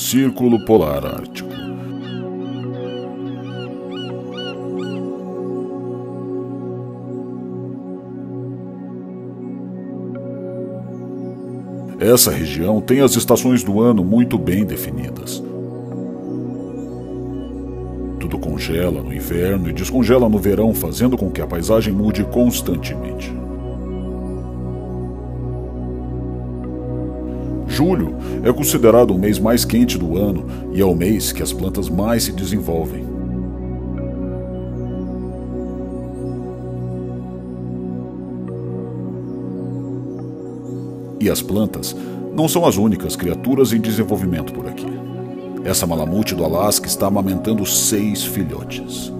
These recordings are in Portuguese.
Círculo Polar Ártico. Essa região tem as estações do ano muito bem definidas. Tudo congela no inverno e descongela no verão, fazendo com que a paisagem mude constantemente. Julho é considerado o mês mais quente do ano e é o mês que as plantas mais se desenvolvem. E as plantas não são as únicas criaturas em desenvolvimento por aqui. Essa malamute do Alasca está amamentando 6 filhotes.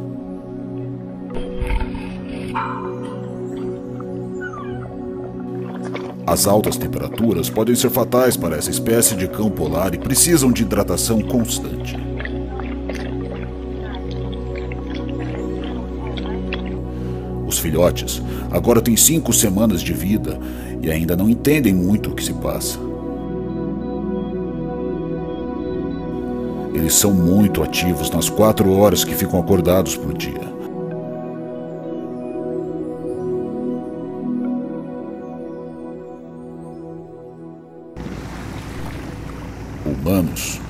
As altas temperaturas podem ser fatais para essa espécie de cão polar e precisam de hidratação constante. Os filhotes agora têm 5 semanas de vida e ainda não entendem muito o que se passa. Eles são muito ativos nas 4 horas que ficam acordados por dia. Humanos,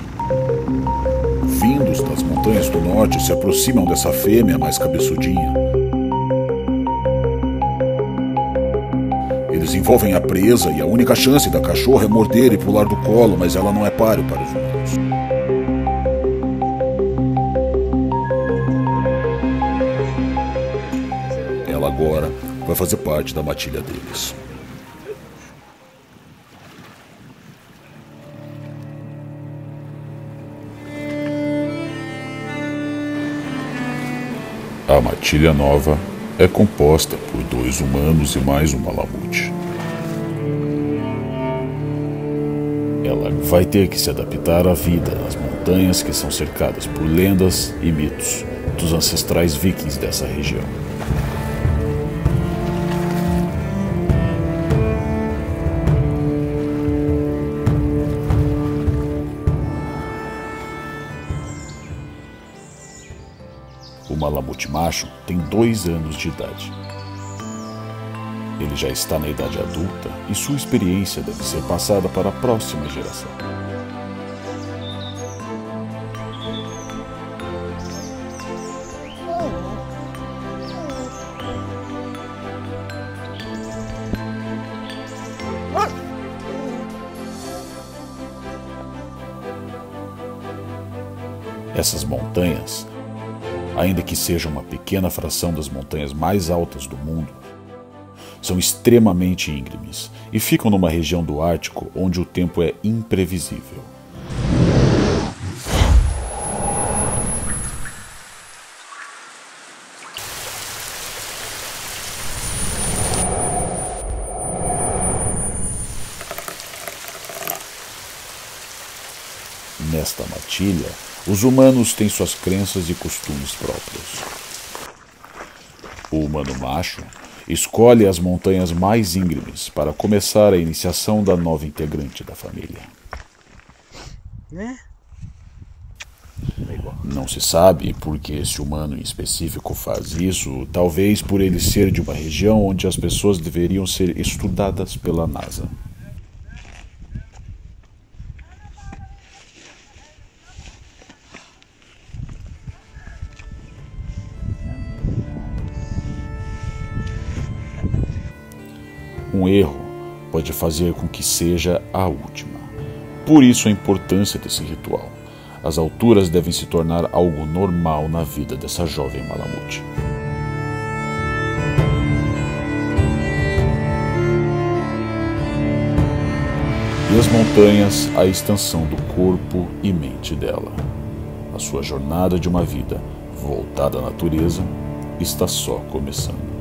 vindos das montanhas do norte, se aproximam dessa fêmea mais cabeçudinha. Eles envolvem a presa e a única chance da cachorra é morder e pular do colo, mas ela não é páreo para os humanos. Ela agora vai fazer parte da matilha deles. A matilha nova é composta por 2 humanos e mais um malamute. Ela vai ter que se adaptar à vida nas montanhas que são cercadas por lendas e mitos dos ancestrais vikings dessa região. O malamute macho tem 2 anos de idade. Ele já está na idade adulta e sua experiência deve ser passada para a próxima geração. Essas montanhas, ainda que sejam uma pequena fração das montanhas mais altas do mundo, são extremamente íngremes e ficam numa região do Ártico onde o tempo é imprevisível. Nesta matilha, os humanos têm suas crenças e costumes próprios. O humano macho escolhe as montanhas mais íngremes para começar a iniciação da nova integrante da família. Não se sabe por que esse humano em específico faz isso, talvez por ele ser de uma região onde as pessoas deveriam ser estudadas pela NASA. Um erro pode fazer com que seja a última. Por isso a importância desse ritual. As alturas devem se tornar algo normal na vida dessa jovem malamute. E as montanhas, a extensão do corpo e mente dela. A sua jornada de uma vida voltada à natureza está só começando.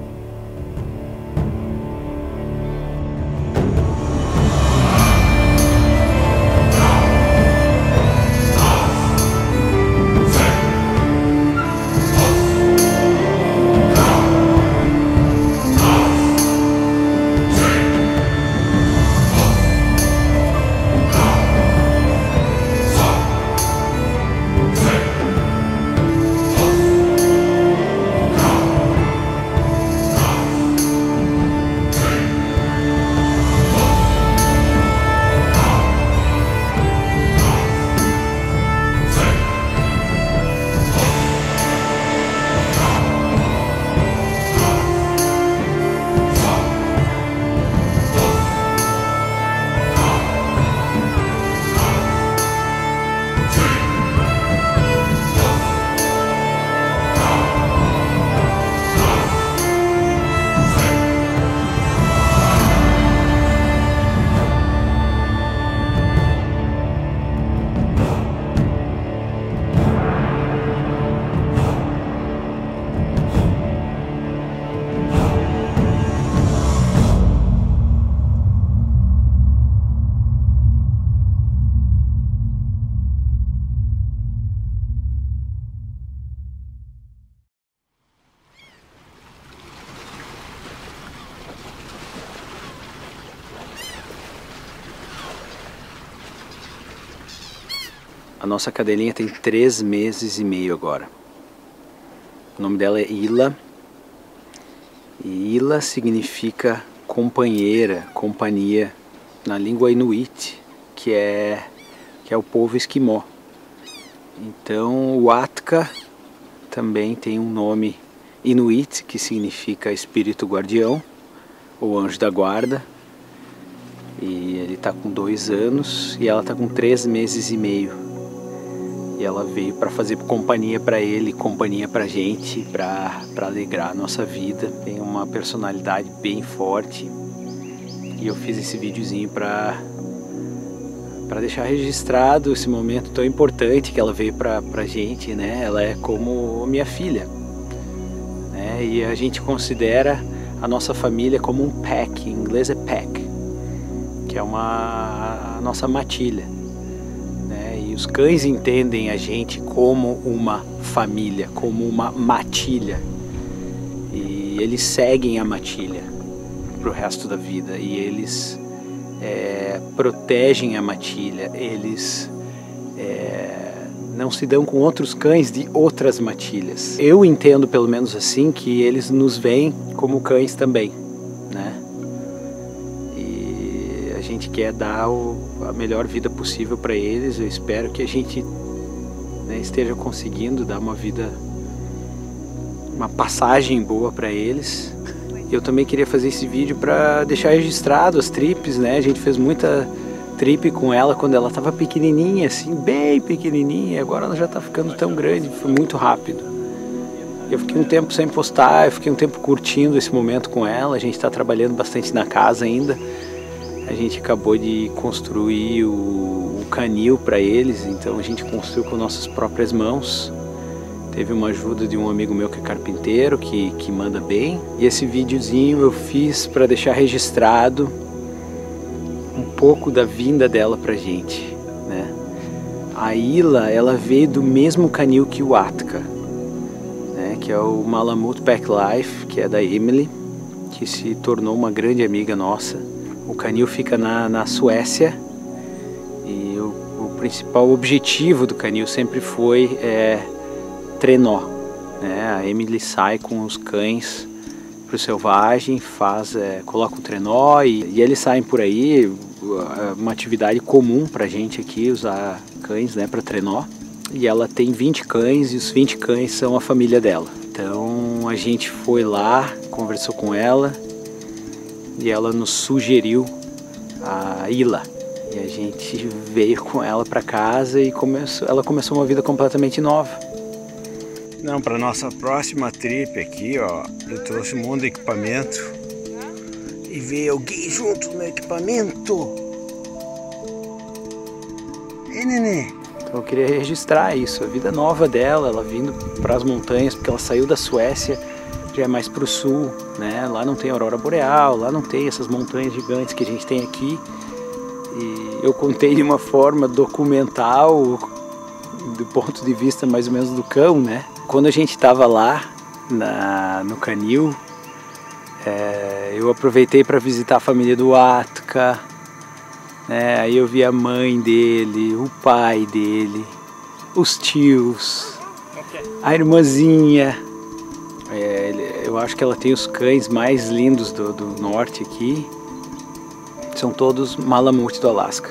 A nossa cadelinha tem 3 meses e meio agora. O nome dela é Ila. E Ila significa companheira, companhia, na língua Inuit, que é o povo esquimó. Então o Atka também tem um nome Inuit, que significa espírito guardião, ou anjo da guarda. E ele está com 2 anos e ela está com 3 meses e meio. E ela veio para fazer companhia para ele, companhia para a gente, para alegrar a nossa vida. Tem uma personalidade bem forte. E eu fiz esse videozinho para deixar registrado esse momento tão importante que ela veio para a gente, né? Ela é como minha filha, né? E a gente considera a nossa família como um pack, em inglês é pack, que é a nossa matilha. E os cães entendem a gente como uma família, como uma matilha. E eles seguem a matilha pro resto da vida. E eles protegem a matilha. Eles não se dão com outros cães de outras matilhas. Eu entendo, pelo menos assim, que eles nos veem como cães também, né? E a gente quer dar a melhor vida possível para eles. Eu espero que a gente, né, esteja conseguindo dar uma passagem boa para eles. Eu também queria fazer esse vídeo para deixar registrado as trips, né? A gente fez muita trip com ela quando ela estava pequenininha, assim, bem pequenininha. Agora ela já está ficando tão grande, foi muito rápido. Eu fiquei um tempo sem postar, eu fiquei um tempo curtindo esse momento com ela. A gente está trabalhando bastante na casa ainda. A gente acabou de construir o canil para eles, então a gente construiu com nossas próprias mãos. Teve uma ajuda de um amigo meu que é carpinteiro, que manda bem. E esse videozinho eu fiz para deixar registrado um pouco da vinda dela pra gente, né? A Ila, ela veio do mesmo canil que o Atka, né? Que é o Malamute Pack Life, que é da Emily, que se tornou uma grande amiga nossa. O canil fica na Suécia e o principal objetivo do canil sempre foi trenó, né? A Emily sai com os cães pro selvagem, coloca um trenó e eles saem por aí. Uma atividade comum pra gente aqui, usar cães, né, para trenó. E ela tem 20 cães e os 20 cães são a família dela. Então a gente foi lá, conversou com ela e ela nos sugeriu a Ila. E a gente veio com ela para casa e ela começou uma vida completamente nova. Não, para nossa próxima trip aqui, ó, eu trouxe um monte de equipamento e veio alguém junto no equipamento. Ei, nenê. Então eu queria registrar isso, a vida nova dela, ela vindo para as montanhas, porque ela saiu da Suécia, já é mais para o sul, né? Lá não tem aurora boreal, lá não tem essas montanhas gigantes que a gente tem aqui. E eu contei de uma forma documental, do ponto de vista mais ou menos do cão, né? Quando a gente estava lá no canil, eu aproveitei para visitar a família do Atka, né? Aí eu vi a mãe dele, o pai dele, os tios, a irmãzinha. Eu acho que ela tem os cães mais lindos do norte aqui. São todos Malamute do Alasca.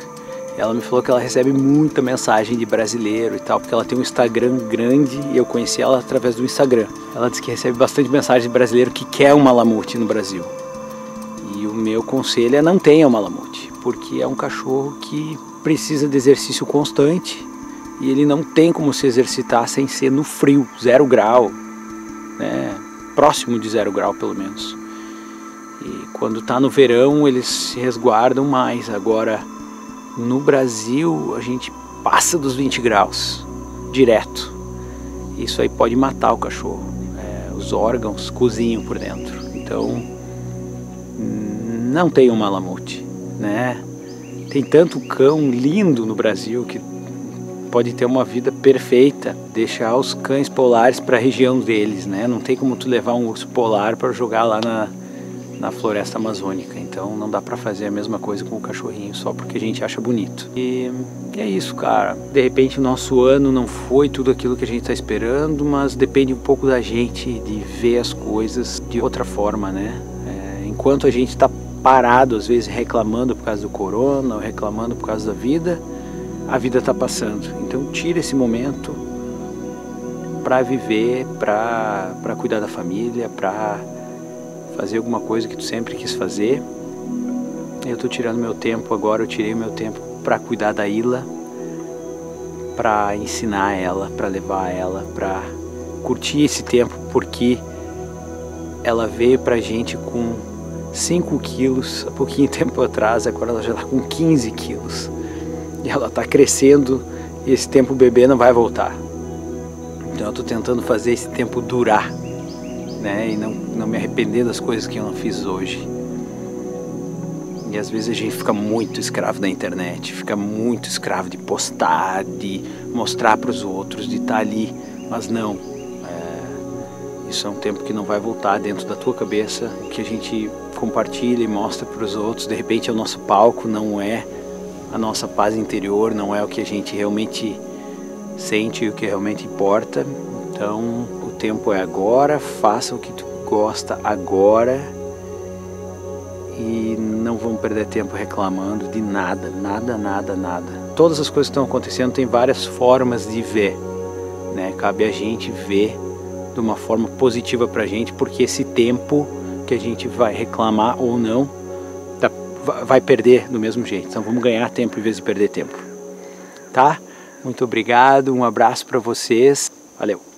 Ela me falou que ela recebe muita mensagem de brasileiro e tal, porque ela tem um Instagram grande e eu conheci ela através do Instagram. Ela disse que recebe bastante mensagem de brasileiro que quer um Malamute no Brasil. E o meu conselho é não tenha um Malamute, porque é um cachorro que precisa de exercício constante e ele não tem como se exercitar sem ser no frio, 0 grau, né? Próximo de 0 grau pelo menos. E quando está no verão eles se resguardam mais. Agora no Brasil a gente passa dos 20 graus direto. Isso aí pode matar o cachorro. Os órgãos cozinham por dentro. Então não tem um Malamute, né? Tem tanto cão lindo no Brasil que pode ter uma vida perfeita, deixar os cães polares para a região deles, né? Não tem como tu levar um urso polar para jogar lá na floresta amazônica. Então não dá pra fazer a mesma coisa com o cachorrinho só porque a gente acha bonito. E é isso, cara. De repente o nosso ano não foi tudo aquilo que a gente tá esperando, mas depende um pouco da gente de ver as coisas de outra forma, né? Enquanto a gente tá parado, às vezes reclamando por causa do corona, ou reclamando por causa da vida, a vida tá passando. Então tira esse momento para viver, para cuidar da família, para fazer alguma coisa que tu sempre quis fazer. Eu tô tirando meu tempo agora, eu tirei meu tempo para cuidar da Ila, para ensinar ela, para levar ela, para curtir esse tempo, porque ela veio pra gente com 5 quilos há pouquinho tempo atrás, agora ela já tá com 15 quilos. E ela tá crescendo e esse tempo bebê não vai voltar. Então eu tô tentando fazer esse tempo durar, né? E não me arrepender das coisas que eu não fiz hoje. E às vezes a gente fica muito escravo da internet, fica muito escravo de postar, de mostrar para os outros, de estar ali. Mas não, isso é um tempo que não vai voltar dentro da tua cabeça. O que a gente compartilha e mostra para os outros, de repente é o nosso palco, não é a nossa paz interior, não é o que a gente realmente sente e o que realmente importa. Então o tempo é agora, faça o que tu gosta agora e não vamos perder tempo reclamando de nada, nada. Todas as coisas que estão acontecendo tem várias formas de ver, né? Cabe a gente ver de uma forma positiva pra gente, porque esse tempo que a gente vai reclamar ou não, vai perder do mesmo jeito. Então vamos ganhar tempo em vez de perder tempo, tá? Muito obrigado, um abraço para vocês, valeu!